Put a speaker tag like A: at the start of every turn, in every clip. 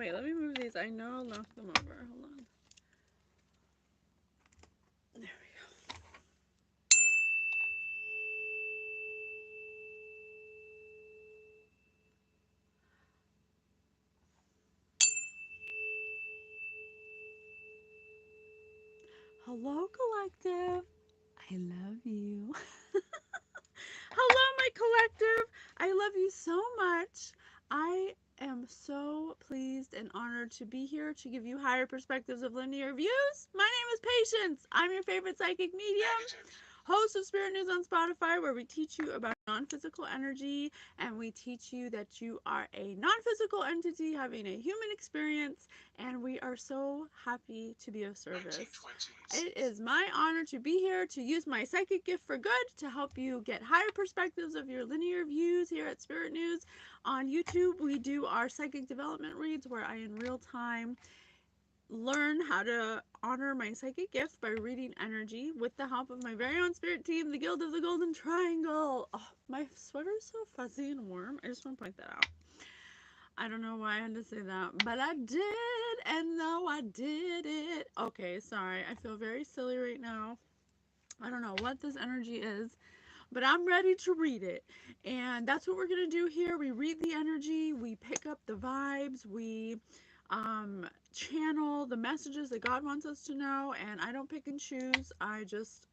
A: Wait, let me move these. I know I'll knock them over. Hold on. There we go. Hello, collective. I love you. Hello, my collective. I love you so much. I am so pleased and honored to be here to give you higher perspectives of linear views. My name is Patience. I'm your favorite psychic medium, host of Spirit News on Spotify, where we teach you about non-physical energy, and we teach you that you are a non-physical entity having a human experience, and we are so happy to be of service. It is my honor to be here to use my psychic gift for good to help you get higher perspectives of your linear views here at Spirit News. On YouTube, we do our psychic development reads where I in real time learn how to honor my psychic gift by reading energy with the help of my very own spirit team, the Guild of the Golden Triangle. Oh, my sweater is so fuzzy and warm. I just want to point that out. I don't know why I had to say that, but I did, and no, I did it. Okay, sorry. I feel very silly right now. I don't know what this energy is, but I'm ready to read it. And that's what we're going to do here. We read the energy, we pick up the vibes, we channel the messages that God wants us to know, and I don't pick and choose. I just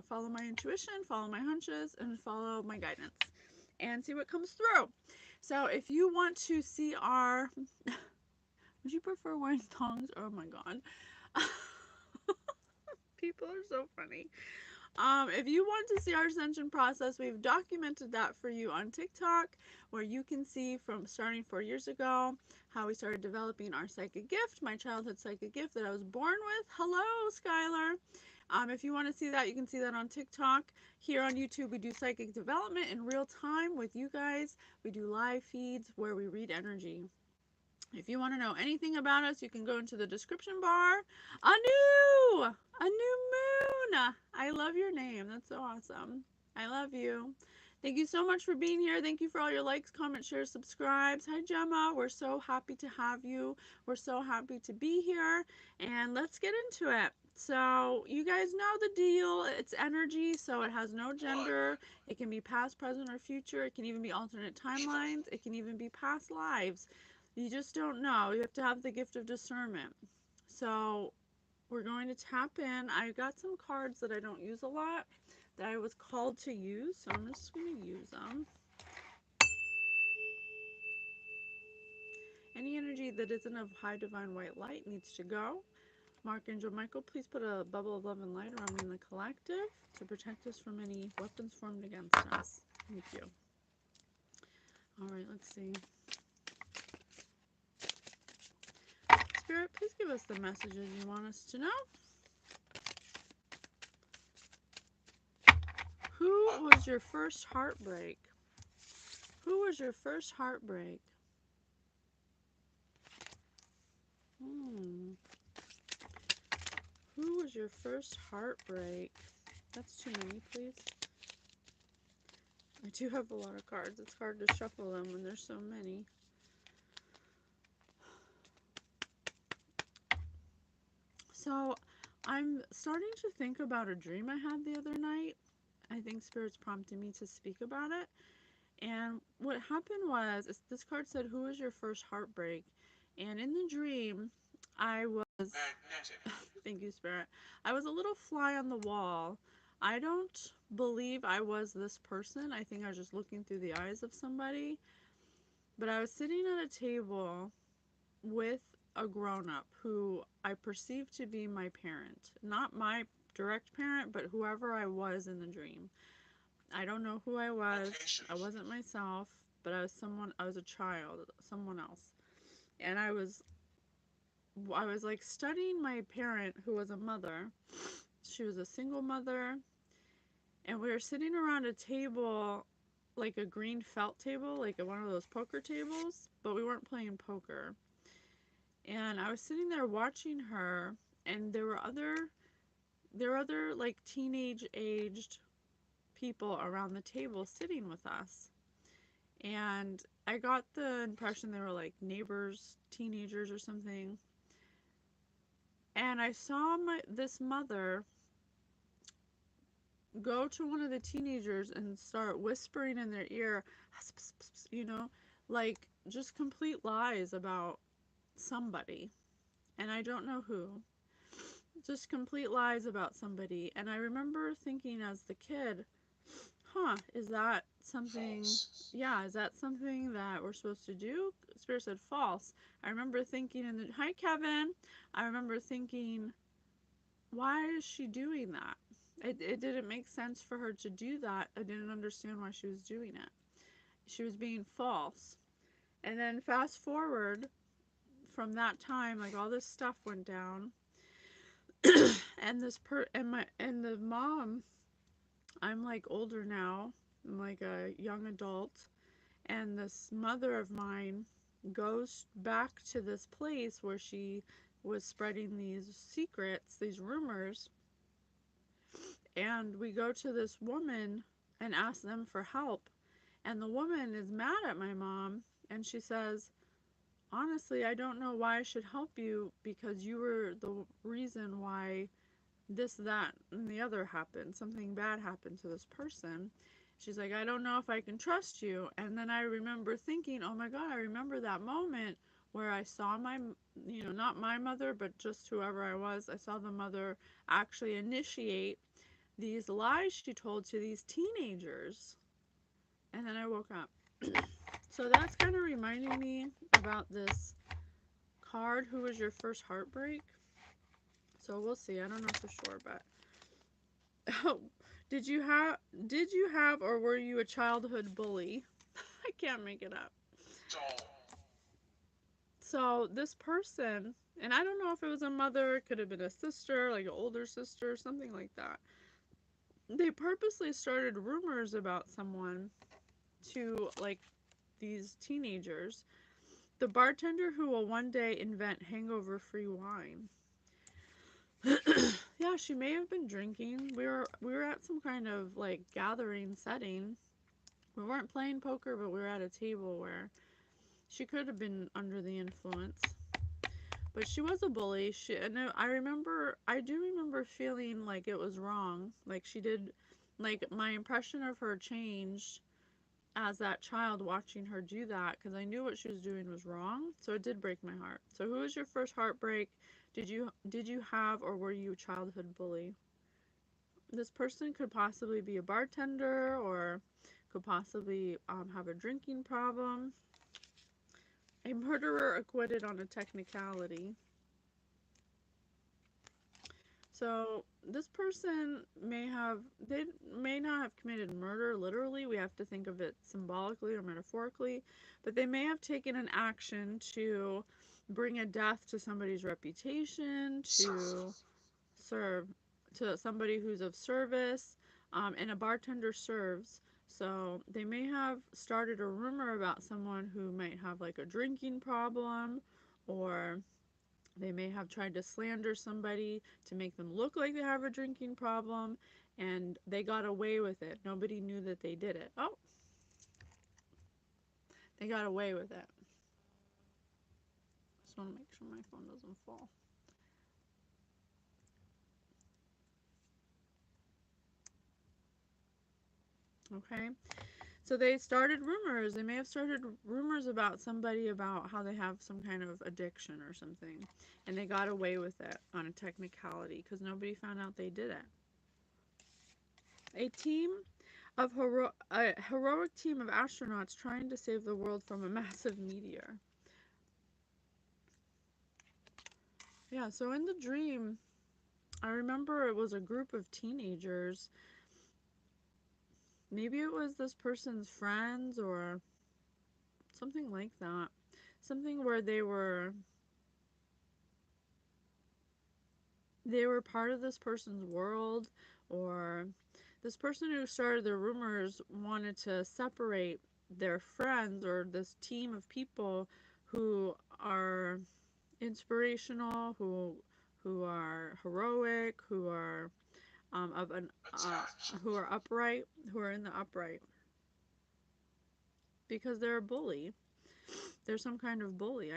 A: follow my intuition, follow my hunches, and follow my guidance and see what comes through. So if you want to see our... Would you prefer wearing thongs? Oh my god. People are so funny. If you want to see our ascension process, we've documented that for you on TikTok, where you can see from starting 4 years ago how we started developing our psychic gift, my childhood psychic gift that I was born with. Hello, Skylar. If you want to see that, you can see that on TikTok. Here on YouTube, we do psychic development in real time with you guys. We do live feeds where we read energy. If you want to know anything about us, you can go into the description bar. A new moon. I love your name. That's so awesome. I love you. Thank you so much for being here. Thank you for all your likes, comments, shares, subscribes. Hi, Gemma. We're so happy to have you. We're so happy to be here. And let's get into it. So you guys know the deal. It's energy, so it has no gender. It can be past, present, or future. It can even be alternate timelines. It can even be past lives. You just don't know. You have to have the gift of discernment. So we're going to tap in. I got some cards that I don't use a lot that I was called to use, so I'm just going to use them. Any energy that isn't of high divine white light needs to go. Archangel Michael, please put a bubble of love and light around me and the collective to protect us from any weapons formed against us. Thank you. All right, let's see. Spirit, please give us the messages you want us to know. Who was your first heartbreak? Who was your first heartbreak? Who was your first heartbreak? That's too many, please. I do have a lot of cards. It's hard to shuffle them when there's so many. So I'm starting to think about a dream I had the other night. I think Spirit's prompted me to speak about it. And what happened was, this card said, who was your first heartbreak? And in the dream, I was... Thank you, Spirit. I was a little fly on the wall. I don't believe I was this person. I think I was just looking through the eyes of somebody. But I was sitting at a table with a grown-up who I perceived to be my parent. Not my direct parent, but whoever I was in the dream. I don't know who I was. I wasn't myself, but I was a child, someone else. And I was like studying my parent, who was a mother. She was a single mother, and we were sitting around a table, like a green felt table, like one of those poker tables, but we weren't playing poker. And I was sitting there watching her, and there were other like teenage aged people around the table sitting with us. And I got the impression they were like neighbors, teenagers or something. And I saw this mother go to one of the teenagers and start whispering in their ear, you know, like just complete lies about somebody. And I don't know who. Just complete lies about somebody. And I remember thinking as the kid, is that something,
B: False.
A: yeah, is that something that we're supposed to do? Spirit said false. I remember thinking hi Kevin, I remember thinking, why is she doing that? It didn't make sense for her to do that. I didn't understand why she was doing it. She was being false. And then fast forward from that time, like all this stuff went down, and the mom, I'm like older now. I'm like a young adult, and this mother of mine goes back to this place where she was spreading these secrets, these rumors, and we go to this woman and ask them for help. And the woman is mad at my mom, and she says, honestly, I don't know why I should help you because you were the reason why this, that, and the other happened. Something bad happened to this person. She's like, I don't know if I can trust you. And then I remember thinking, oh my God, I remember that moment where I saw not my mother, but just whoever I was, I saw the mother actually initiate these lies she told to these teenagers. And then I woke up. So that's kind of reminding me about this card. Who was your first heartbreak? So we'll see. I don't know for sure, but did you have did you have or were you a childhood bully? I can't make it up.
B: Don't.
A: So this person, and I don't know if it was a mother, it could have been a sister, like an older sister, something like that. They purposely started rumors about someone to like these teenagers. The bartender who will one day invent hangover-free wine. Yeah, she may have been drinking. We were at some kind of like gathering setting. We weren't playing poker, but we were at a table where she could have been under the influence. But she was a bully. I do remember feeling like it was wrong. Like she did, like my impression of her changed as that child watching her do that because I knew what she was doing was wrong. So it did break my heart. So who was your first heartbreak? Did you have or were you a childhood bully? This person could possibly be a bartender or could possibly have a drinking problem. A murderer acquitted on a technicality. So this person they may not have committed murder literally. We have to think of it symbolically or metaphorically, but they may have taken an action to bring a death to somebody's reputation, to
B: Serve.
A: serve to somebody who's of service, and a bartender serves. So they may have started a rumor about someone who might have like a drinking problem, or they may have tried to slander somebody to make them look like they have a drinking problem, and they got away with it. Nobody knew that they did it. Oh, they got away with it. Just want to make sure my phone doesn't fall. Okay. So they started rumors. They may have started rumors about somebody about how they have some kind of addiction or something, and they got away with it on a technicality because nobody found out they did it. A team a heroic team of astronauts trying to save the world from a massive meteor. Yeah, so in the dream, I remember it was a group of teenagers. Maybe it was this person's friends or something like that. Something where they were part of this person's world, or this person who started the rumors wanted to separate their friends or this team of people who are inspirational, who are heroic, who are of an
B: Attached.
A: who are upright, who are in the upright. because they're a bully. There's some kind of bully.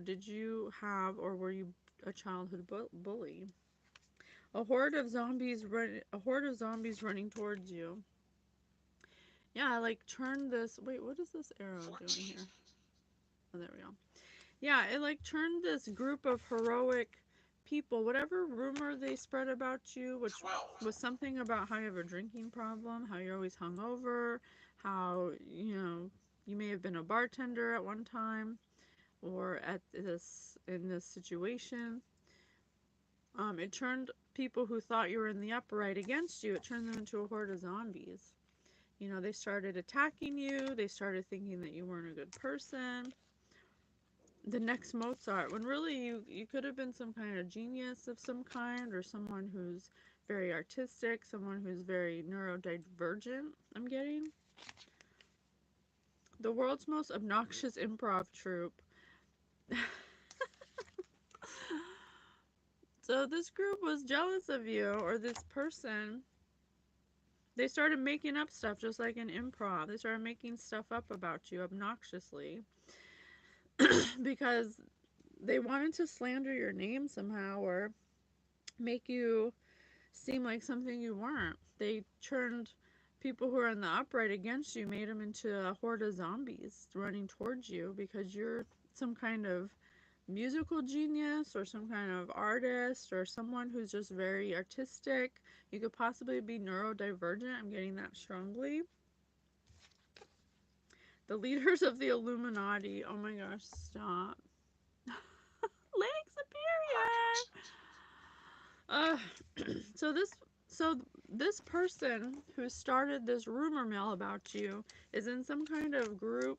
A: Did you have, or were you a childhood bully? A horde of zombies running towards you. Yeah, like turn this, wait, what is this arrow doing here? Oh, there we go. Yeah, it like turned this group of heroic people, whatever rumor they spread about you, which was something about how you have a drinking problem, how you're always hungover, how, you may have been a bartender at one time, or in this situation. It turned people who thought you were in the upright against you. It turned them into a horde of zombies. They started attacking you. They started thinking that you weren't a good person. The next Mozart, when really you could have been some kind of genius of some kind, or someone who's very artistic, someone who's very neurodivergent, I'm getting. The world's most obnoxious improv troupe. So this group was jealous of you, or this person. They started making up stuff just like in improv. They started making stuff up about you obnoxiously because they wanted to slander your name somehow, or make you seem like something you weren't. They turned people who are in the upright against you, made them into a horde of zombies running towards you because you're some kind of musical genius, or some kind of artist, or someone who's just very artistic. You could possibly be neurodivergent. I'm getting that strongly. The leaders of the Illuminati. Oh my gosh, stop. Lake Superior! So this person who started this rumor mill about you is in some kind of group,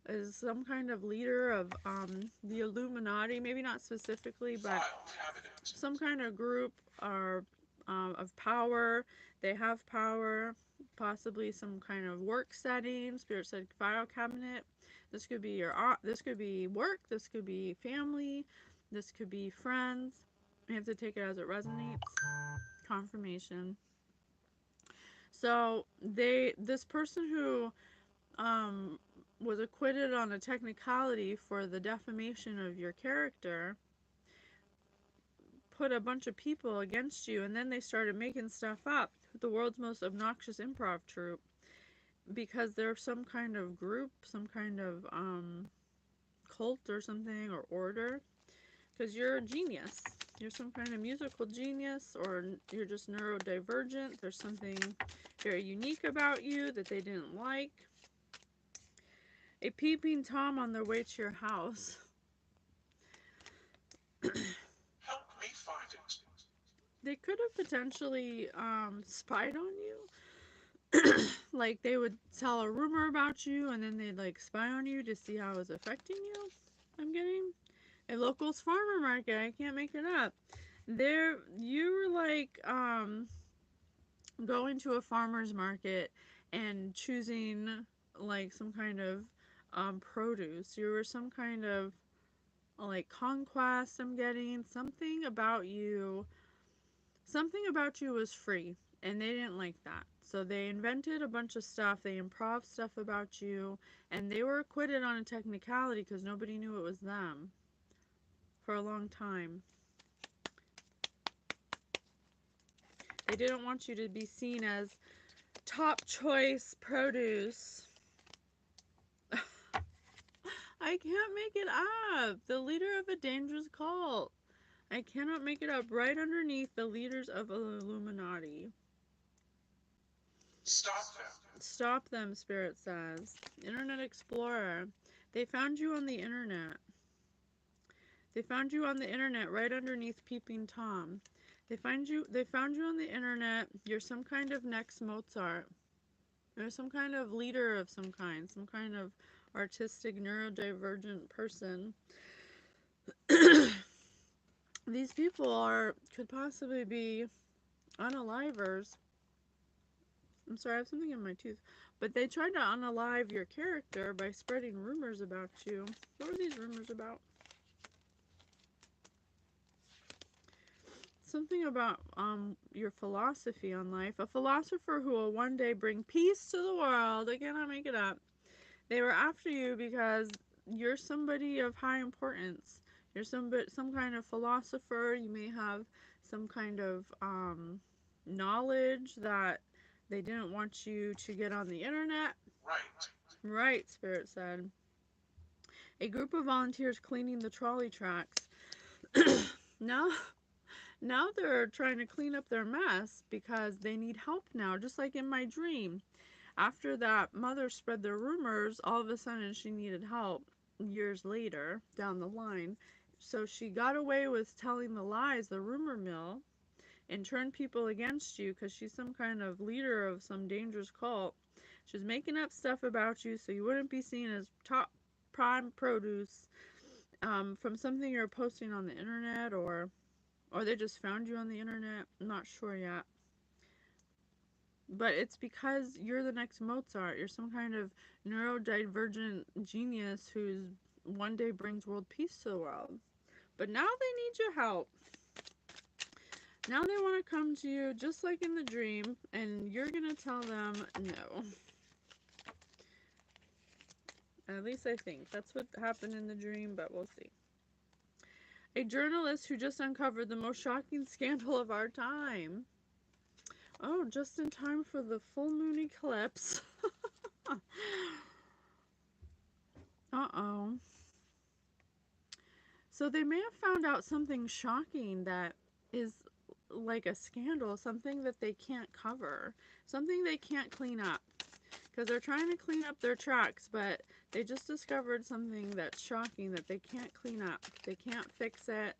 A: is some kind of leader of the Illuminati, maybe not specifically, but some kind of group or of power. They have power, possibly some kind of work setting, spirit said file cabinet. This could be this could be work, this could be family, this could be friends. You have to take it as it resonates. Confirmation. So this person who was acquitted on a technicality for the defamation of your character put a bunch of people against you, and then they started making stuff up. The world's most obnoxious improv troupe, because they're some kind of group, some kind of cult or something, or order, because you're a genius. You're some kind of musical genius, or you're just neurodivergent. There's something very unique about you that they didn't like. A peeping Tom on their way to your house.
B: Help me find it.
A: They could have potentially spied on you. Like they would tell a rumor about you, and then they'd like spy on you to see how it was affecting you. I'm getting a local's farmer market. I can't make it up. You were like going to a farmer's market and choosing like some kind of produce. You were some kind of like conquest. I'm getting something about you. Something about you was free, and they didn't like that. So they invented a bunch of stuff. They improv stuff about you, and they were acquitted on a technicality because nobody knew it was them for a long time. They didn't want you to be seen as top choice produce. I can't make it up. The leader of a dangerous cult. I cannot make it up. Right underneath the leaders of Illuminati.
B: Stop them.
A: Stop them, Spirit says. Internet Explorer. They found you on the internet. They found you on the internet right underneath Peeping Tom. They found you on the internet. You're some kind of next Mozart. You're some kind of leader of some kind of artistic neurodivergent person. These people could possibly be unalivers. I'm sorry, I have something in my tooth. But they tried to unalive your character by spreading rumors about you. What were these rumors about? Something about your philosophy on life. A philosopher who will one day bring peace to the world. I cannot make it up. They were after you because you're somebody of high importance. You're some kind of philosopher. You may have some kind of knowledge that they didn't want you to get on the internet.
B: Right.
A: Right, Spirit said. A group of volunteers cleaning the trolley tracks. now, now they're trying to clean up their mess because they need help now, just like in my dream. After that mother spread the rumors, all of a sudden she needed help years later down the line. So she got away with telling the lies, the rumor mill, and turned people against you because she's some kind of leader of some dangerous cult. She was making up stuff about you so you wouldn't be seen as top prime produce from something you're posting on the internet, or they just found you on the internet. I'm not sure yet. But it's because you're the next Mozart. You're some kind of neurodivergent genius who's one day brings world peace to the world. But now they need your help. Now they want to come to you just like in the dream, and you're going to tell them no. At least I think. That's what happened in the dream, but we'll see. A journalist who just uncovered the most shocking scandal of our time. Oh, just in time for the full moon eclipse. Uh-oh. So they may have found out something shocking that is like a scandal, something that they can't cover, something they can't clean up. Because they're trying to clean up their tracks, but they just discovered something that's shocking that they can't clean up. They can't fix it.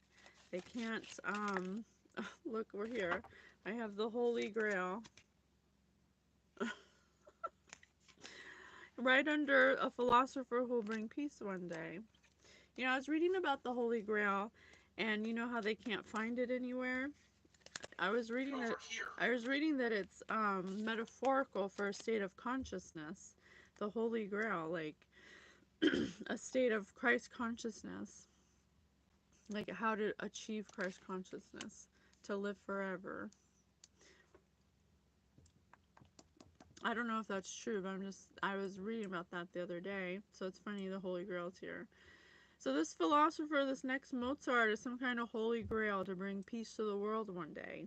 A: They can't, look, we're here. I have the Holy Grail. Right under a philosopher who will bring peace one day. You know, I was reading about the Holy Grail, and you know how they can't find it anywhere? I was reading that
B: Over here.
A: I was reading that it's metaphorical for a state of consciousness, the Holy Grail, like a state of Christ consciousness, like how to achieve Christ consciousness, to live forever. I don't know if that's true, but I was reading about that the other day, so it's funny the Holy Grail's here. So this philosopher, this next Mozart, is some kind of Holy Grail to bring peace to the world one day.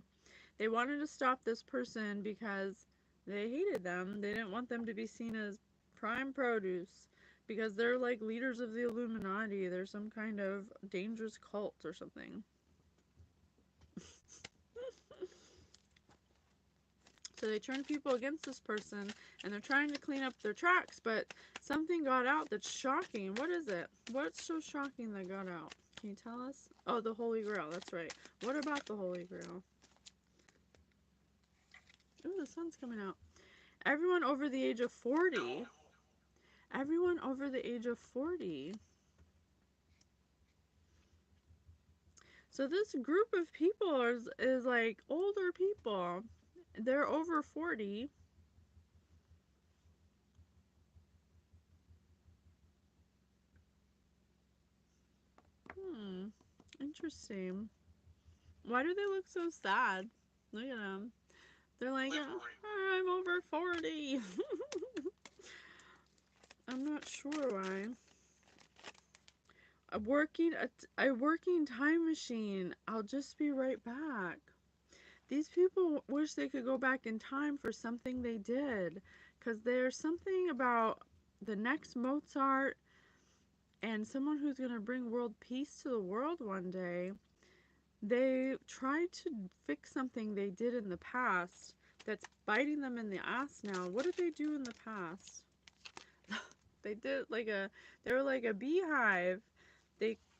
A: They wanted to stop this person because they hated them. They didn't want them to be seen as prime produce because they're like leaders of the Illuminati. They're some kind of dangerous cult or something. So they turned people against this person and they're trying to clean up their tracks, but something got out that's shocking. What is it? What's so shocking that got out? Can you tell us? Oh, the Holy Grail. That's right. What about the Holy Grail? Ooh, the sun's coming out. Everyone over the age of 40.
B: No.
A: Everyone over the age of 40. So this group of people is like older people. They're over 40. Hmm. Interesting. Why do they look so sad? Look at them. They're like,
B: Liberating.
A: I'm over 40. I'm not sure why. A working time machine. I'll just be right back. These people wish they could go back in time for something they did. Because there's something about the next Mozart and someone who's going to bring world peace to the world one day. They tried to fix something they did in the past that's biting them in the ass now. What did they do in the past? They did they were like a beehive.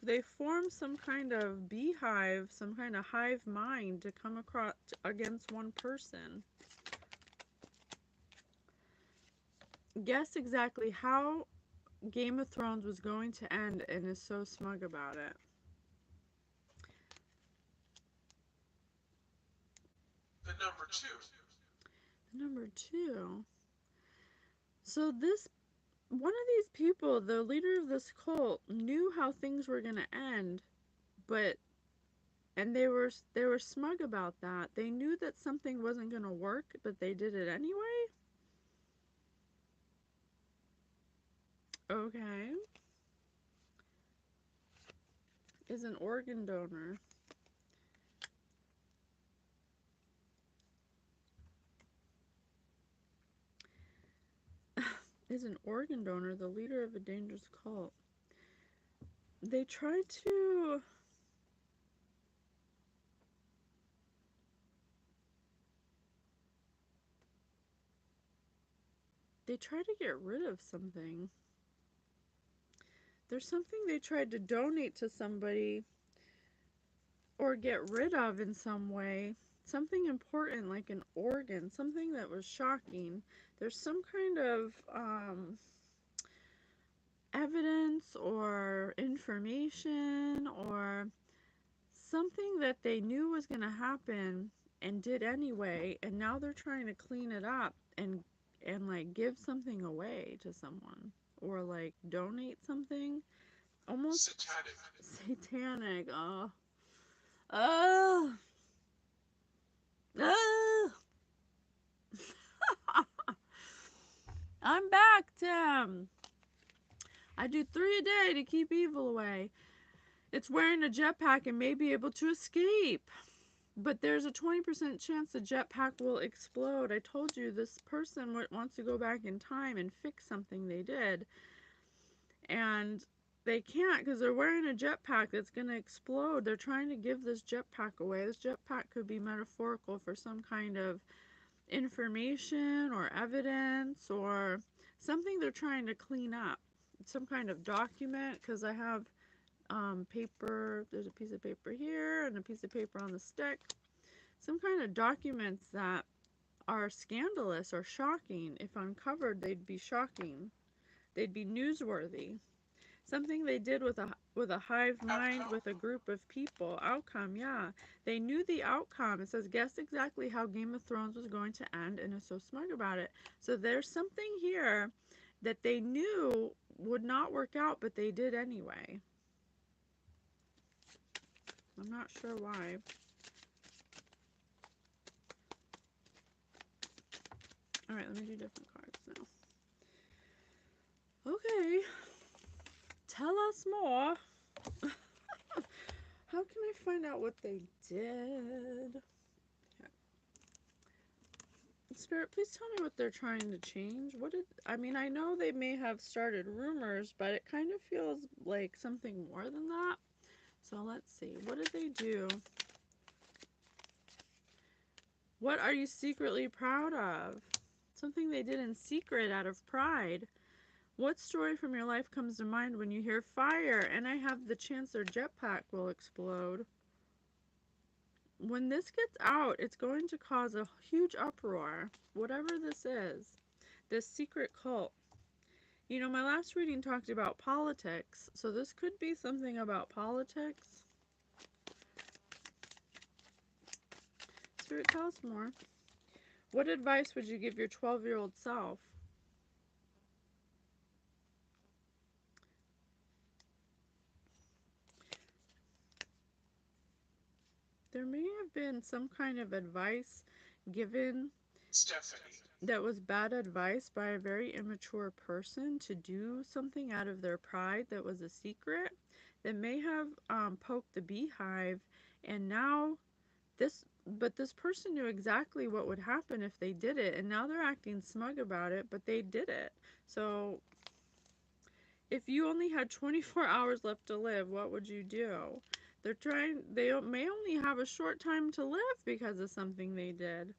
A: They formed some kind of beehive, some kind of hive mind to come across against one person. Guess exactly how Game of Thrones was going to end and is so smug about it.
B: The number two.
A: Number two. So this one of these people, the leader of this cult, knew how things were going to end, but and they were smug about that. They knew that something wasn't going to work, but they did it anyway. Okay. Is an organ donor. Is an organ donor the leader of a dangerous cult? They try to they try to get rid of something. There's something they tried to donate to somebody or get rid of in some way. Something important like an organ, something that was shocking. There's some kind of evidence or information or something that they knew was going to happen and did anyway, and now they're trying to clean it up and like give something away to someone or like donate something almost
B: Satanic.
A: satanic. Oh, oh. I'm back, Tim. I do 3 a day to keep evil away. It's wearing a jetpack and may be able to escape. But there's a 20% chance the jetpack will explode. I told you this person wants to go back in time and fix something they did. And they can't because they're wearing a jetpack that's going to explode. They're trying to give this jetpack away. This jetpack could be metaphorical for some kind of information or evidence or something they're trying to clean up. Some kind of document, because I have paper. There's a piece of paper here and a piece of paper on the stick. Some kind of documents that are scandalous or shocking. If uncovered, they'd be shocking. They'd be newsworthy. Something they did with a hive mind
B: Outcome.
A: with a group of people. Outcome, yeah. They knew the outcome. It says, guess exactly how Game of Thrones was going to end and is so smug about it. So there's something here that they knew would not work out, but they did anyway. I'm not sure why. Alright, let me do different cards now. Okay. Tell us more. How can I find out what they did? Okay. Spirit, please tell me what they're trying to change. I mean, I know they may have started rumors, but it kind of feels like something more than that. So let's see. What did they do? What are you secretly proud of? Something they did in secret out of pride. What story from your life comes to mind when you hear fire and I have the chance their jetpack will explode? When this gets out, it's going to cause a huge uproar. Whatever this is, this secret cult. You know, my last reading talked about politics, so this could be something about politics. Spirit, tell us more. What advice would you give your 12-year-old self? There may have been some kind of advice given
B: Stephanie.
A: that was bad advice by a very immature person to do something out of their pride that was a secret that may have poked the beehive, and now this person knew exactly what would happen if they did it, and now they're acting smug about it, but they did it. So if you only had 24 hours left to live, what would you do? They may only have a short time to live because of something they did,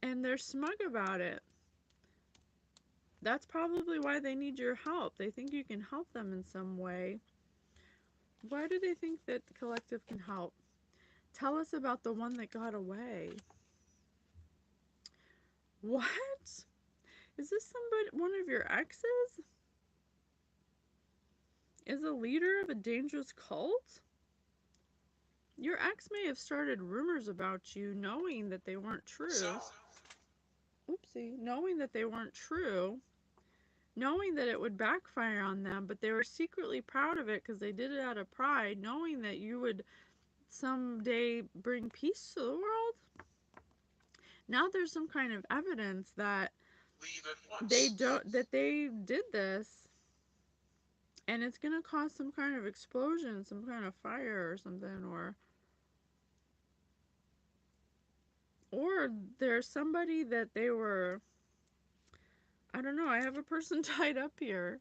A: and they're smug about it. That's probably why they need your help. They think you can help them in some way. Why do they think that the collective can help? Tell us about the one that got away. What? Is this one of your exes? Is a leader of a dangerous cult? Your ex may have started rumors about you knowing that they weren't true.
B: Self.
A: Oopsie. Knowing that they weren't true. Knowing that it would backfire on them, but they were secretly proud of it because they did it out of pride, knowing that you would someday bring peace to the world. Now there's some kind of evidence that
B: leave at
A: They
B: once.
A: don't, that they did this, and it's gonna cause some kind of explosion, some kind of fire or something, or there's somebody that they were, I don't know, I have a person tied up here.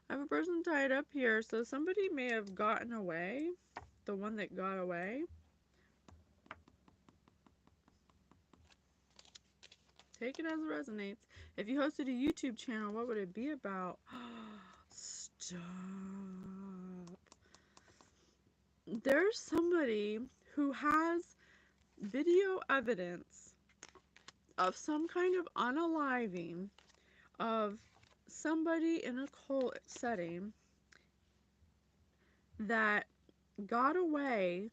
A: I have a person tied up here, so somebody may have gotten away, the one that got away. Take it as it resonates. If you hosted a YouTube channel, what would it be about? Stop. There's somebody who has video evidence of some kind of unaliving of somebody in a cult setting that got away,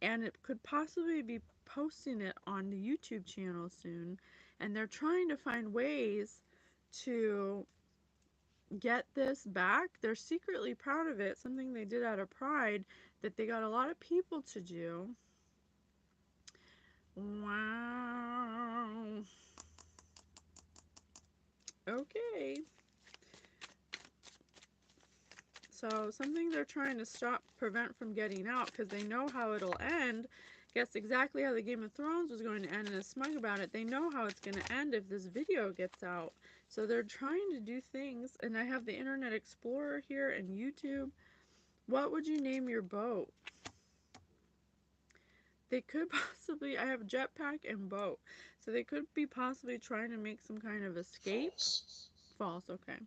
A: and it could possibly be posting it on the YouTube channel soon, and they're trying to find ways to get this back. They're secretly proud of it, something they did out of pride that they got a lot of people to do. Wow. Okay. So something they're trying to stop, prevent from getting out, because they know how it'll end. Guess exactly how the Game of Thrones was going to end, and is smug about it. They know how it's going to end if this video gets out. So they're trying to do things, and I have the Internet Explorer here and YouTube. What would you name your boat? They could possibly, I have jetpack and boat. So they could be possibly trying to make some kind of escape.
B: False.
A: False, okay.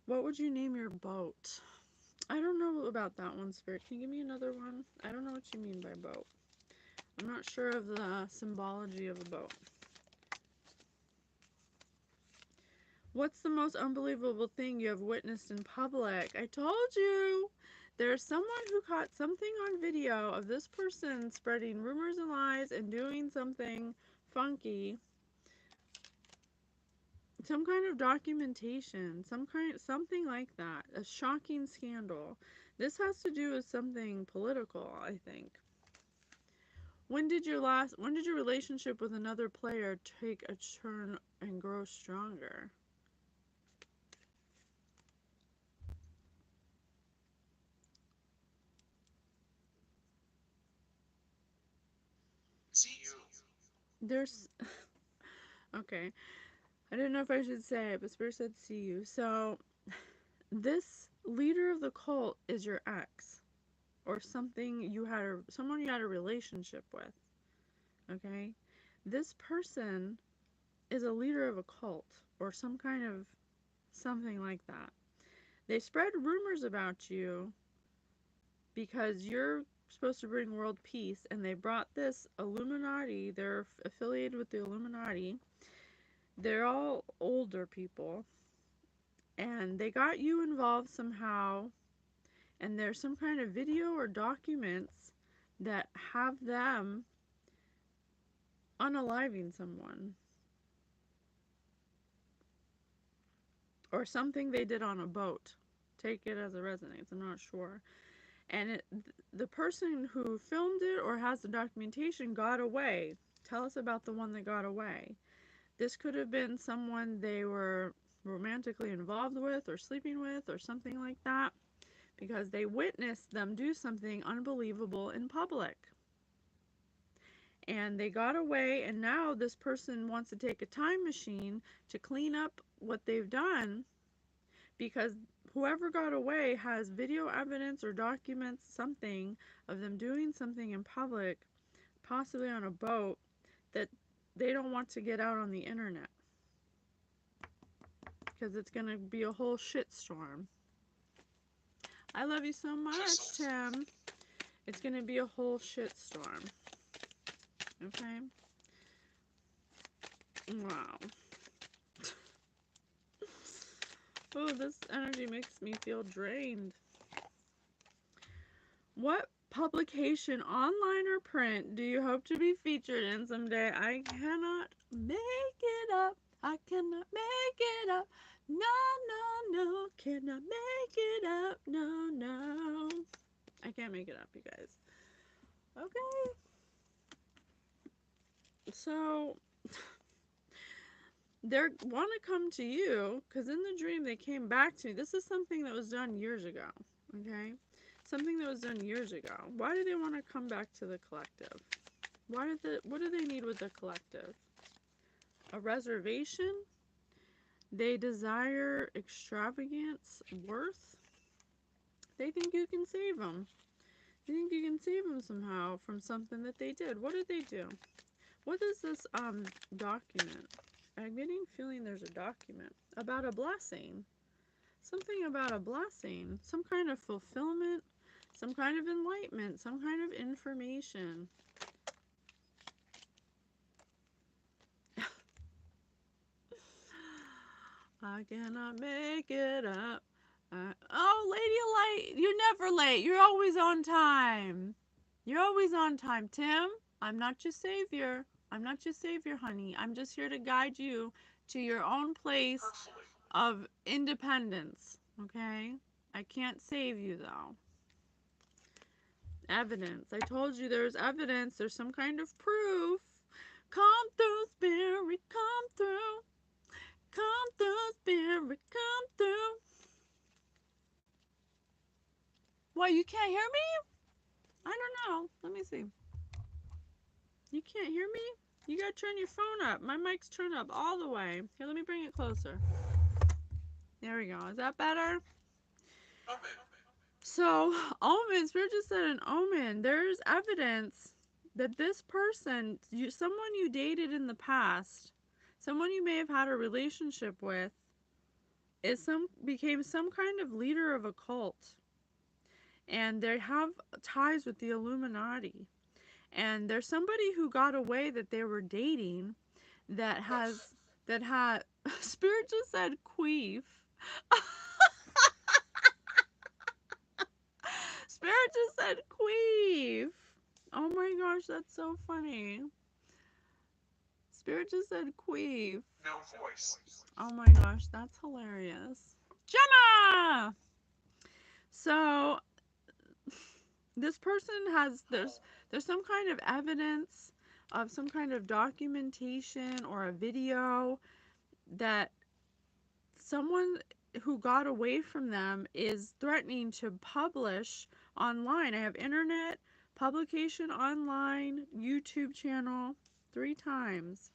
A: What would you name your boat? I don't know about that one, Spirit. Can you give me another one? I don't know what you mean by boat. I'm not sure of the symbology of a boat. What's the most unbelievable thing you have witnessed in public? I told you! There's someone who caught something on video of this person spreading rumors and lies and doing something funky. Some kind of documentation, something like that. A shocking scandal. This has to do with something political, I think. When did your relationship with another player take a turn and grow stronger?
B: See you.
A: There's okay. I didn't know if I should say it, but Spirit said see you. So this leader of the cult is your ex, or someone you had a relationship with. Okay? This person is a leader of a cult or some kind of something like that. They spread rumors about you because you're supposed to bring world peace, and they brought this Illuminati. They're affiliated with the Illuminati. They're all older people, and they got you involved somehow, and there's some kind of video or documents that have them unaliving someone, or something they did on a boat. Take it as it resonates. I'm not sure. And the person who filmed it or has the documentation got away. Tell us about the one that got away. This could have been someone they were romantically involved with or sleeping with or something like that, because they witnessed them do something unbelievable in public. And they got away, and now this person wants to take a time machine to clean up what they've done, because whoever got away has video evidence or documents something of them doing something in public, possibly on a boat, that they don't want to get out on the internet, because it's going to be a whole shitstorm. I love you so much,
B: Fizzled.
A: Tim. It's going to be a whole shitstorm. Okay? Wow. Oh, this energy makes me feel drained. What publication, online or print, do you hope to be featured in someday? I cannot make it up. I cannot make it up. No, no, no. Cannot make it up. No, no. I can't make it up, you guys. Okay. So, They want to come to you because in the dream they came back to you. This is something that was done years ago. Okay? Something that was done years ago. Why do they want to come back to the collective? What do they need with the collective? A reservation? They desire extravagance, worth. They think you can save them. They think you can save them somehow from something that they did. What did they do? What is this document? I'm getting feeling there's a document about a blessing. Something about a blessing. Some kind of fulfillment, some kind of enlightenment, some kind of information. I cannot make it up. Oh, Lady Light, you're never late. You're always on time. You're always on time, Tim. I'm not your savior. I'm not your savior, honey. I'm just here to guide you to your own place
B: Hurtfully.
A: of independence. Okay? I can't save you, though. Evidence. I told you there's evidence. There's some kind of proof. Come through, spirit, come through. Come through, spirit, come through. What, you can't hear me? I don't know. Let me see. You can't hear me? You gotta turn your phone up. My mic's turned up all the way. Here, let me bring it closer. There we go. Is that better?
B: Amen.
A: So, omen, Spirit just said an omen. There's evidence that this person, someone you dated in the past, someone you may have had a relationship with, became some kind of leader of a cult, and they have ties with the Illuminati. And there's somebody who got away that they were dating that has
B: Yes.
A: that had Spirit just said queef. Spirit just said queef. Oh my gosh, that's so funny. Spirit just said queef.
B: No voice.
A: Oh my gosh, that's hilarious. Gemma! So this person has there's some kind of evidence of some kind of documentation or a video that someone who got away from them is threatening to publish online. I have internet, publication online, YouTube channel 3 times.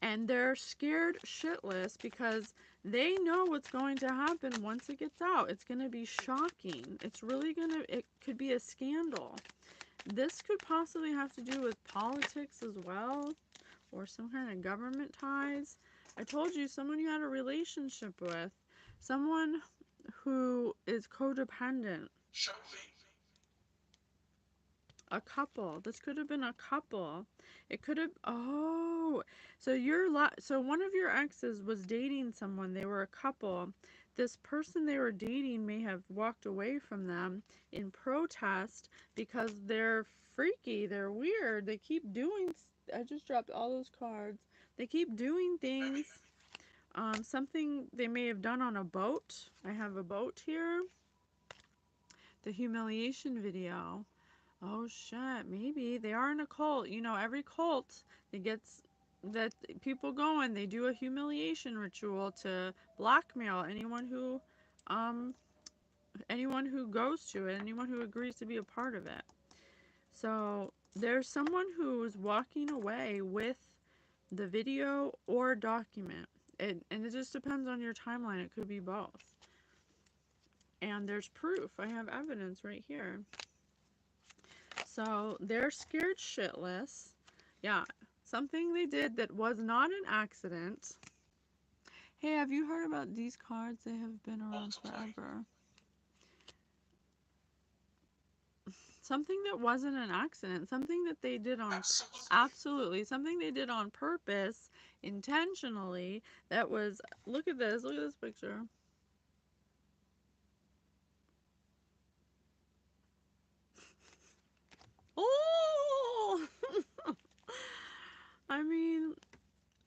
A: And they're scared shitless because they know what's going to happen once it gets out. It's going to be shocking. It could be a scandal. This could possibly have to do with politics as well, or some kind of government ties. I told you, someone you had a relationship with, someone who is codependent,
B: Show me.
A: a couple. This could have been a couple. It could have. Oh, so one of your exes was dating someone. They were a couple. This person they were dating may have walked away from them in protest because they're freaky. They're weird. They keep doing. I just dropped all those cards. They keep doing things. Something they may have done on a boat. I have a boat here. The humiliation video. Oh shit, maybe they are in a cult. You know, every cult that gets that people going, they do a humiliation ritual to blackmail um anyone who goes to it, anyone who agrees to be a part of it. So, there's someone who's walking away with the video or document. And it just depends on your timeline. It could be both. And there's proof. I have evidence right here. So they're scared shitless. Yeah, something they did that was not an accident. Hey, have you heard about these cards? They have been around
B: Multiply.
A: forever. Something that wasn't an accident. Something that they did on
B: Absolutely.
A: absolutely. Something they did on purpose, intentionally. That was. Look at this. Look at this picture. Oh. I mean,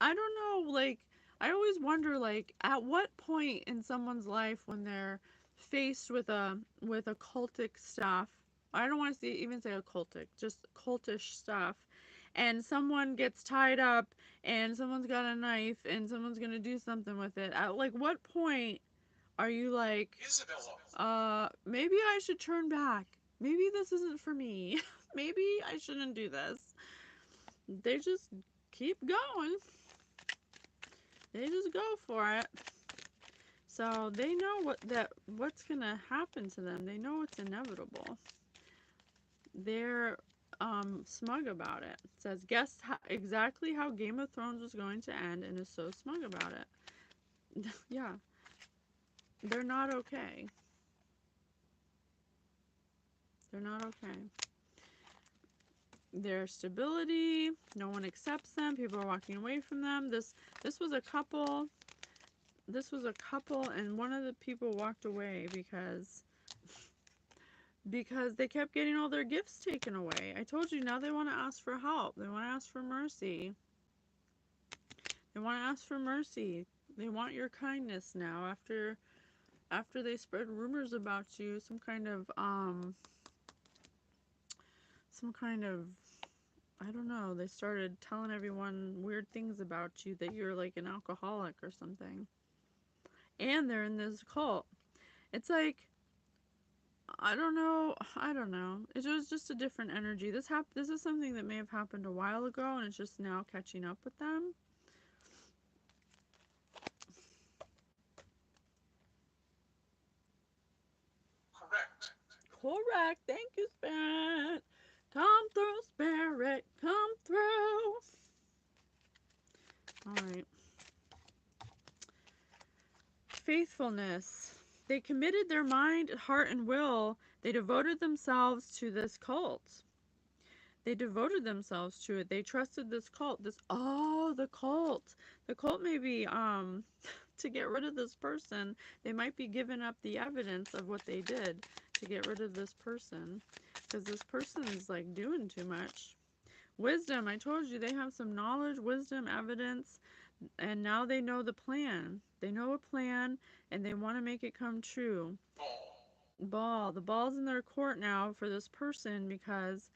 A: I don't know, like, I always wonder, like, at what point in someone's life when they're faced with occultic stuff, I don't want to even say occultic, just cultish stuff, and someone gets tied up and someone's got a knife and someone's gonna do something with it. At like what point are you like,
B: Isabella.
A: maybe I should turn back. Maybe this isn't for me. Maybe I shouldn't do this. They just keep going. They just go for it. So they know what's gonna happen to them. They know it's inevitable. They're smug about it. It says guess exactly how Game of Thrones was going to end and is so smug about it. Yeah, they're not okay. They're not okay. Their stability, no one accepts them. People are walking away from them. This was a couple. This was a couple, and one of the people walked away because they kept getting all their gifts taken away. I told you, now they want to ask for help. They want to ask for mercy. They want to ask for mercy. They want your kindness now after they spread rumors about you, some kind of I don't know, they started telling everyone weird things about you, that you're like an alcoholic or something. And they're in this cult. It's like, I don't know. I don't know. It was just a different energy. This is something that may have happened a while ago, and it's just now catching up with them.
B: Correct.
A: Correct. Thank you, Spirit. Come through, Spirit. Come through. All right. Faithfulness. They committed their mind, heart, and will. They devoted themselves to this cult. They devoted themselves to it. They trusted this cult. The cult. The cult may be to get rid of this person. They might be giving up the evidence of what they did to get rid of this person, because this person is like doing too much. Wisdom. I told you they have some knowledge, wisdom, evidence, and now they know the plan. They know a plan and they want to make it come true. The ball's in their court now for this person, because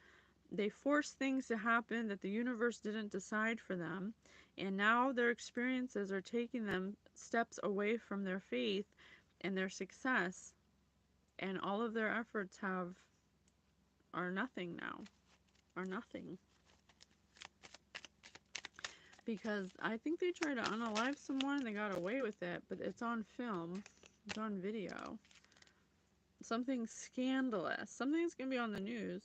A: they forced things to happen that the universe didn't decide for them, and now their experiences are taking them steps away from their faith and their success, and all of their efforts are nothing now. Are nothing. Because I think they tried to unalive someone and they got away with it, but it's on film. It's on video. Something scandalous. Something's going to be on the news.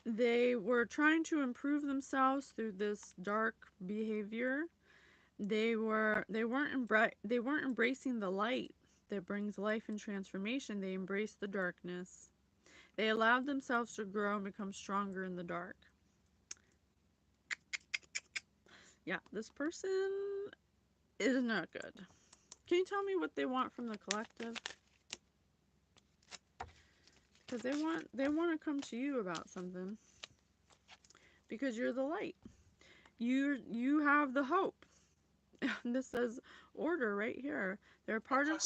A: They were trying to improve themselves through this dark behavior. They weren't embracing the light that brings life and transformation. They embraced the darkness. They allowed themselves to grow and become stronger in the dark. Yeah, this person is not good. Can you tell me what they want from the collective? Because they want to come to you about something. Because you're the light. You have the hope. This says order right here. They're part of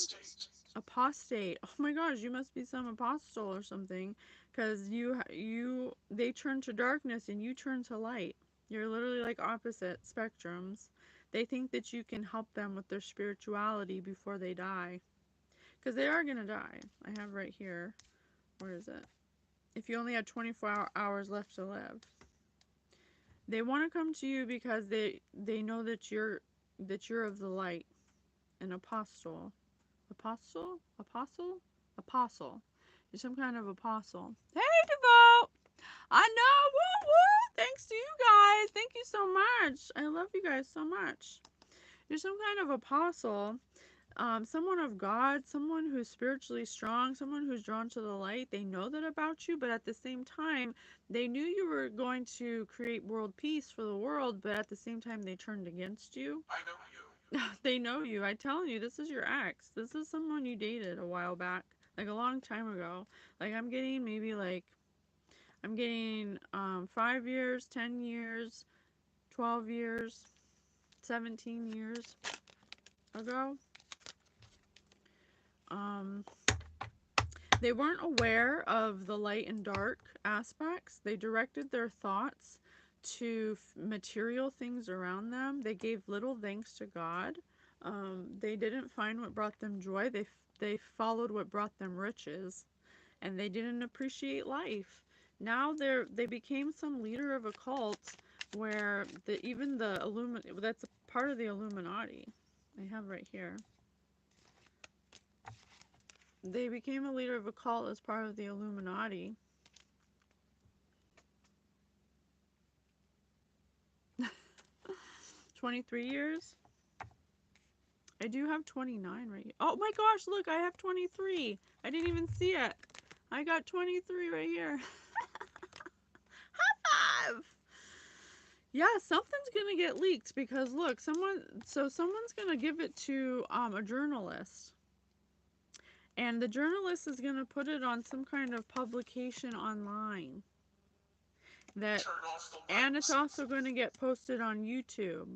A: apostate. Oh my gosh, you must be some apostle or something, because they turn to darkness and you turn to light. You're literally like opposite spectrums. They think that you can help them with their spirituality before they die, because they are gonna die. I have right here. Where is it? If you only had 24 hours left to live. They want to come to you because they know that you're of the light, an apostle. Apostle. You're some kind of apostle. Hey, Devote! I know, woo woo! Thanks to you guys. Thank you so much. I love you guys so much. You're some kind of apostle. Someone of God, someone who's spiritually strong, someone who's drawn to the light. They know that about you, but at the same time, they knew you were going to create world peace for the world, but at the same time, they turned against you.
B: I know you.
A: They know you. I tell you, this is your ex. This is someone you dated a while back, like a long time ago. Like I'm getting 5 years, 10 years, 12 years, 17 years ago. Um, They weren't aware of the light and dark aspects. They directed their thoughts to material things around them. They gave little thanks to God. They didn't find what brought them joy. They followed what brought them riches, and they didn't appreciate life. Now they became some leader of a cult where even the that's a part of the Illuminati. I have right here. They became a leader of a cult as part of the Illuminati. 23 years. I do have 29 right here. Oh my gosh, look, I have 23. I didn't even see it. I got 23 right here. High five! Yeah, something's gonna get leaked because look, someone's gonna give it to a journalist. And the journalist is gonna put it on some kind of publication online. That and it's also gonna get posted on YouTube.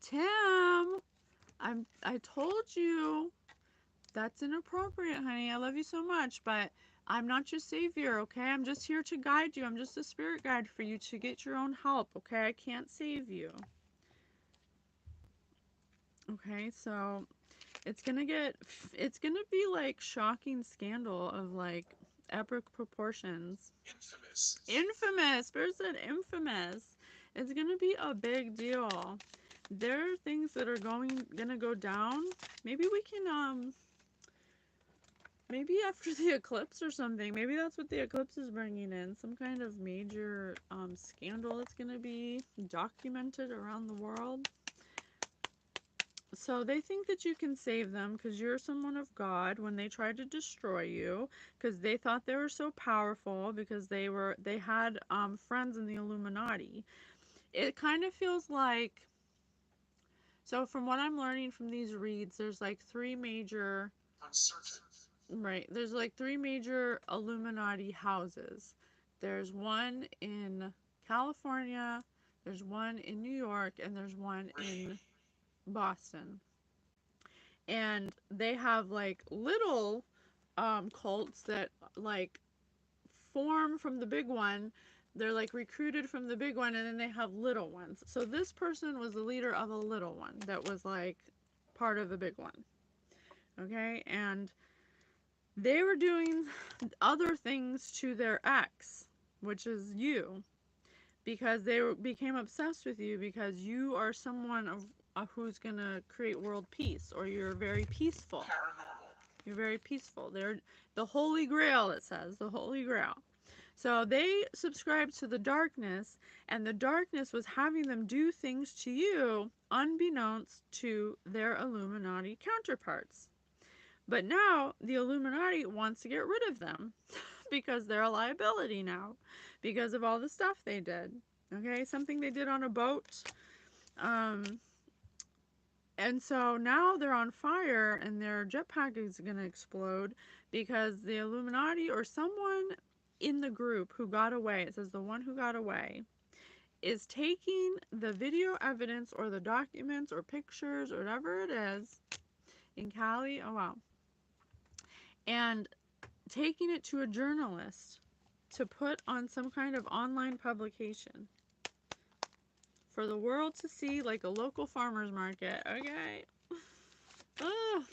A: Tim, I told you that's inappropriate, honey. I love you so much, but I'm not your savior, okay? I'm just here to guide you. I'm just a spirit guide for you to get your own help, okay? I can't save you. Okay, so it's gonna be like shocking scandal of like epic proportions. Infamous. Spirit said infamous. It's gonna be a big deal. There are things that are gonna go down. Maybe we can maybe after the eclipse or something. Maybe that's what the eclipse is bringing in. Some kind of major scandal that's going to be documented around the world. So they think that you can save them because you're someone of God when they tried to destroy you because they thought they were so powerful because they had friends in the Illuminati. It kind of feels like, so from what I'm learning from these reads, there's like three major Right. There's like three major Illuminati houses. There's one in California, there's one in New York, and there's one in Boston. And they have like little cults that like form from the big one. They're like recruited from the big one, and then they have little ones. So this person was the leader of a little one that was like part of the big one. Okay? And they were doing other things to their ex, which is you, because became obsessed with you because you are someone who's gonna create world peace, or you're very peaceful. You're very peaceful. They're the Holy Grail. It says the Holy Grail. So they subscribed to the darkness, and the darkness was having them do things to you unbeknownst to their Illuminati counterparts. But now the Illuminati wants to get rid of them because they're a liability now because of all the stuff they did. Okay, something they did on a boat. And so now they're on fire and their jetpack is going to explode because the Illuminati or someone in the group who got away, it says the one who got away, is taking the video evidence or the documents or pictures or whatever it is in Cali. Oh, wow. And taking it to a journalist to put on some kind of online publication for the world to see, like a local farmer's market. Okay. Ugh.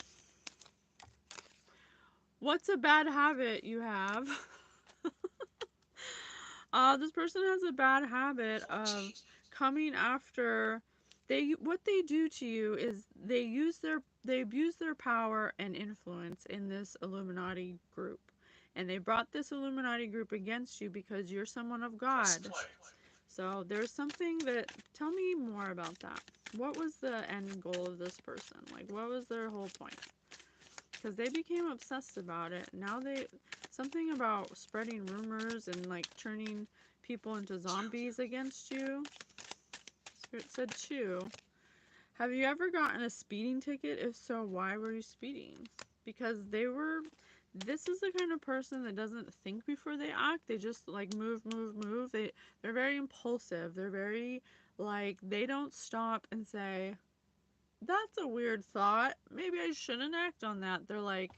A: What's a bad habit you have? This person has a bad habit of coming after. What they do to you is they abuse their power and influence in this Illuminati group. And they brought this Illuminati group against you because you're someone of God. So there's something that, tell me more about that. What was the end goal of this person? Like, what was their whole point? Because they became obsessed about it. Now something about spreading rumors and like turning people into zombies against you. Spirit said chew. Have you ever gotten a speeding ticket? If so, why were you speeding? Because this is the kind of person that doesn't think before they act. They just like move. They're very impulsive. They're very like, they don't stop and say, That's a weird thought. Maybe I shouldn't act on that. They're like,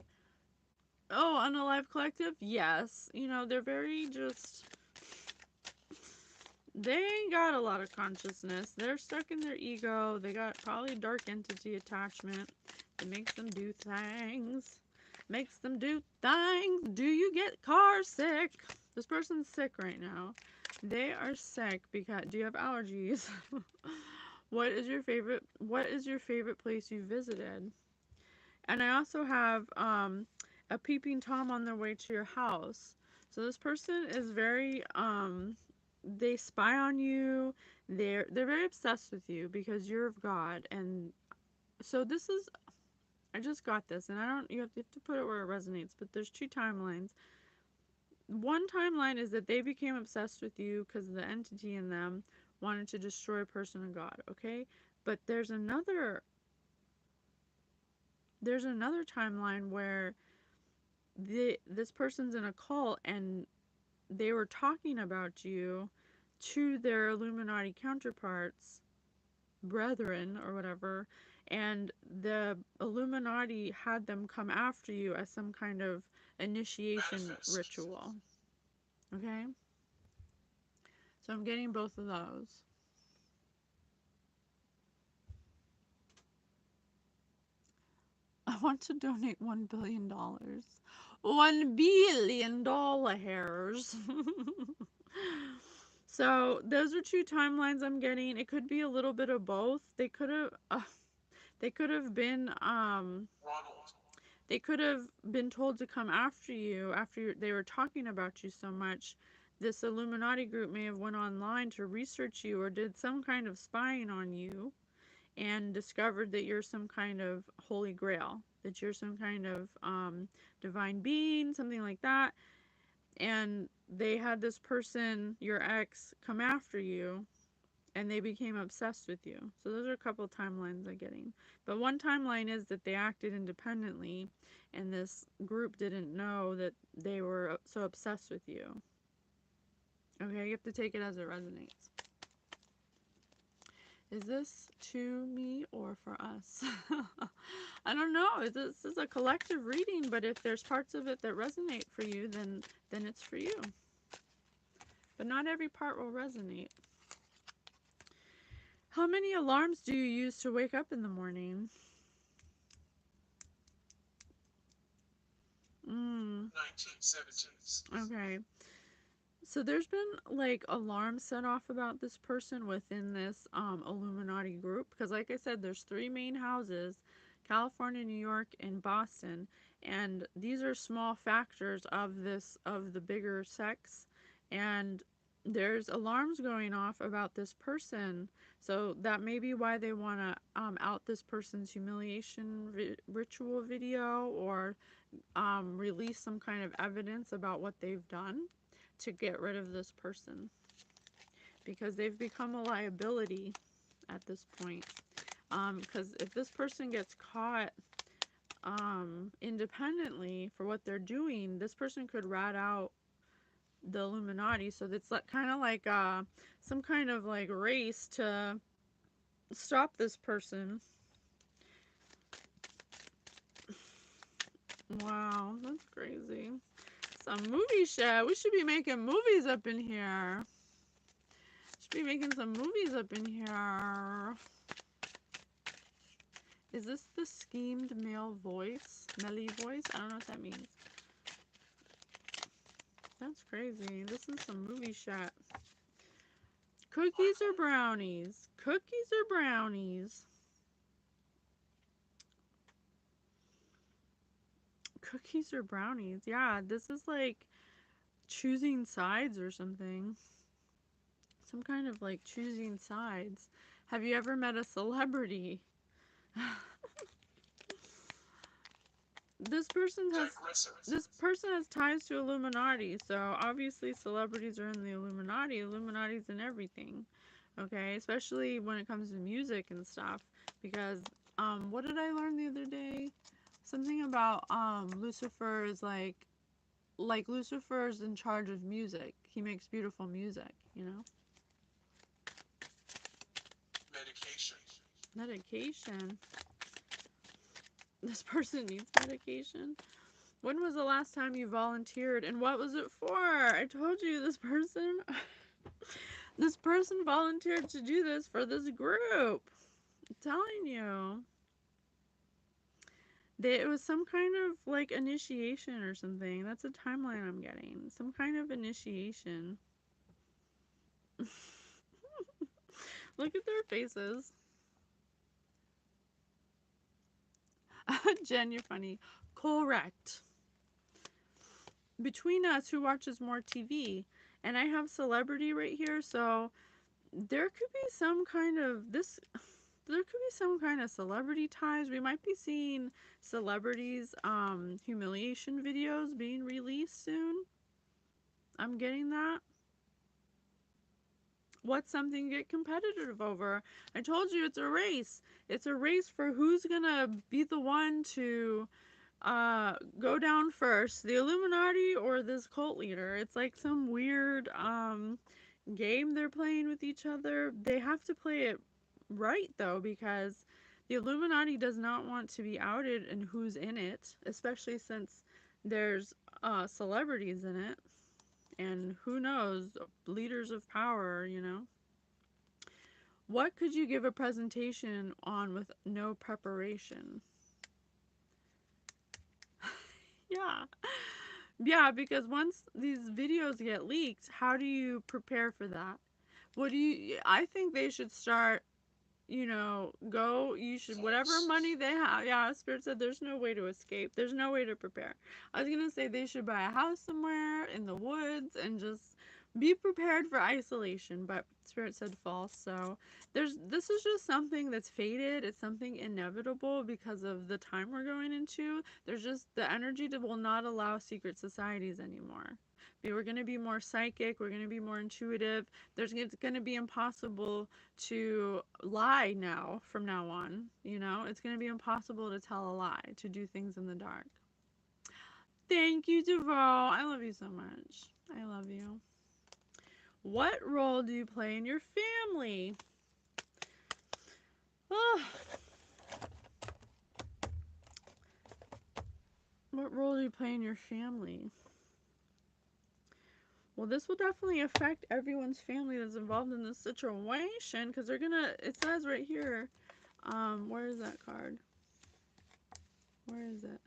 A: oh, unalive collective? Yes. You know, they're very just. They ain't got a lot of consciousness. They're stuck in their ego. They got probably dark entity attachment. It makes them do things. Makes them do things. Do you get car sick? This person's sick right now. They are sick because. Do you have allergies? What is your favorite place you visited? And I also have a peeping Tom on their way to your house. So this person is very they spy on you. They're very obsessed with you because you're of God. And so this is I just got this, and I don't you have to put it where it resonates, but there's two timelines. One timeline is that they became obsessed with you because the entity in them wanted to destroy a person of God, okay? But there's another timeline where this person's in a cult and they were talking about you to their Illuminati counterparts, brethren or whatever, and the Illuminati had them come after you as some kind of initiation ritual. Okay? So I'm getting both of those. I want to donate $1 billion. $1 billion hairs. So those are two timelines I'm getting. It could be a little bit of both. They could have been
B: Ronald.
A: they could have been told to come after you after they were talking about you so much. This Illuminati group may have went online to research you or did some kind of spying on you and discovered that you're some kind of holy grail, that you're some kind of divine being, something like that. And they had this person, your ex, come after you and they became obsessed with you. So those are a couple of timelines I'm getting. But one timeline is that they acted independently and this group didn't know that they were so obsessed with you. Okay, you have to take it as it resonates. Is this to me or for us? I don't know. This is a collective reading, but if there's parts of it that resonate for you, then it's for you. But not every part will resonate. How many alarms do you use to wake up in the morning?
B: 1970s.
A: Okay. So there's been like alarms set off about this person within this Illuminati group because like I said there's three main houses, California, New York, and Boston, and these are small factors of the bigger sects, and there's alarms going off about this person. So that may be why they want to out this person's humiliation ritual video or release some kind of evidence about what they've done to get rid of this person because they've become a liability at this point. Because if this person gets caught independently for what they're doing, this person could rat out the Illuminati. So it's like, kind of like some kind of like race to stop this person. Wow, that's crazy. Some movie shit. We should be making movies up in here. Should be making some movies up in here. Is this the schemed male voice? Melly voice? I don't know what that means. That's crazy. This is some movie shit. Cookies or brownies? Cookies or brownies? Cookies or brownies? Yeah, this is like choosing sides or something. Some kind of like choosing sides. Have you ever met a celebrity? This person has ties to Illuminati, so obviously celebrities are in the Illuminati. Illuminati's in everything, okay? Especially when it comes to music and stuff. Because what did I learn the other day? Something about Lucifer is like Lucifer is in charge of music. He makes beautiful music, you know.
B: Medication.
A: Medication. This person needs medication. When was the last time you volunteered and what was it for? I told you this person this person volunteered to do this for this group. I'm telling you. It was some kind of like initiation or something. That's a timeline I'm getting. Some kind of initiation. Look at their faces. Jen, you're funny. Correct. Between us, who watches more TV? And I have celebrity right here, so there could be some kind of this. There could be some kind of celebrity ties. We might be seeing celebrities' humiliation videos being released soon. I'm getting that. What's something to get competitive over? I told you it's a race. It's a race for who's gonna be the one to go down first, the Illuminati or this cult leader. It's like some weird game they're playing with each other. They have to play it right though, because the Illuminati does not want to be outed and who's in it, especially since there's celebrities in it, and who knows, leaders of power, you know. What could you give a presentation on with no preparation? Yeah. Yeah, because once these videos get leaked, how do you prepare for that? What do you I think they should start, go, you should, whatever money they have. Yeah, Spirit said there's no way to escape. There's no way to prepare. I was going to say they should buy a house somewhere in the woods and just be prepared for isolation, but Spirit said false. So this is just something that's fated. It's something inevitable because of the time we're going into. There's just the energy that will not allow secret societies anymore. We're going to be more psychic. We're going to be more intuitive. It's going to be impossible to lie now from now on. It's going to be impossible to tell a lie, to do things in the dark. Thank you, Devo. I love you so much. I love you. What role do you play in your family? Oh, what role do you play in your family? Well, this will definitely affect everyone's family that's involved in this situation, because it says right here, where is that card? Where is it?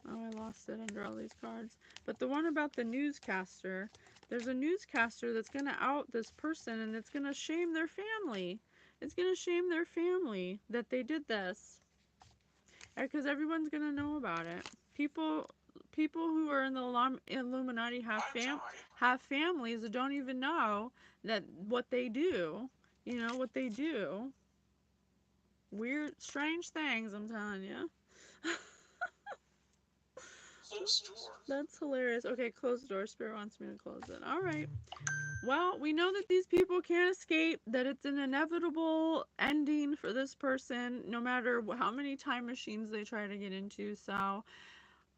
A: Oh, I lost it under all these cards. But the one about the newscaster, there's a newscaster that's going to out this person, and it's going to shame their family. It's going to shame their family that they did this. Because everyone's going to know about it. People who are in the Illuminati have families that don't even know that what they do. What they do. Weird, strange things, I'm telling you. That's hilarious. Okay, close the door. Spirit wants me to close it. All right. Well, we know that these people can't escape, that it's an inevitable ending for this person, no matter how many time machines they try to get into. So,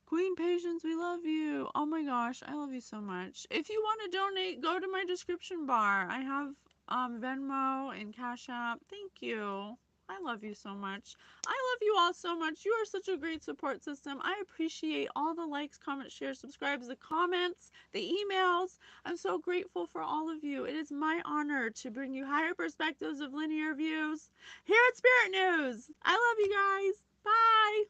A: Queen Patience, we love you. Oh my gosh, I love you so much. If you want to donate, go to my description bar. I have Venmo and Cash App. Thank you. I love you so much. I love you all so much. You are such a great support system. I appreciate all the likes, comments, shares, subscribes, the comments, the emails. I'm so grateful for all of you. It is my honor to bring you higher perspectives of linear views here at Spirit News. I love you guys. Bye.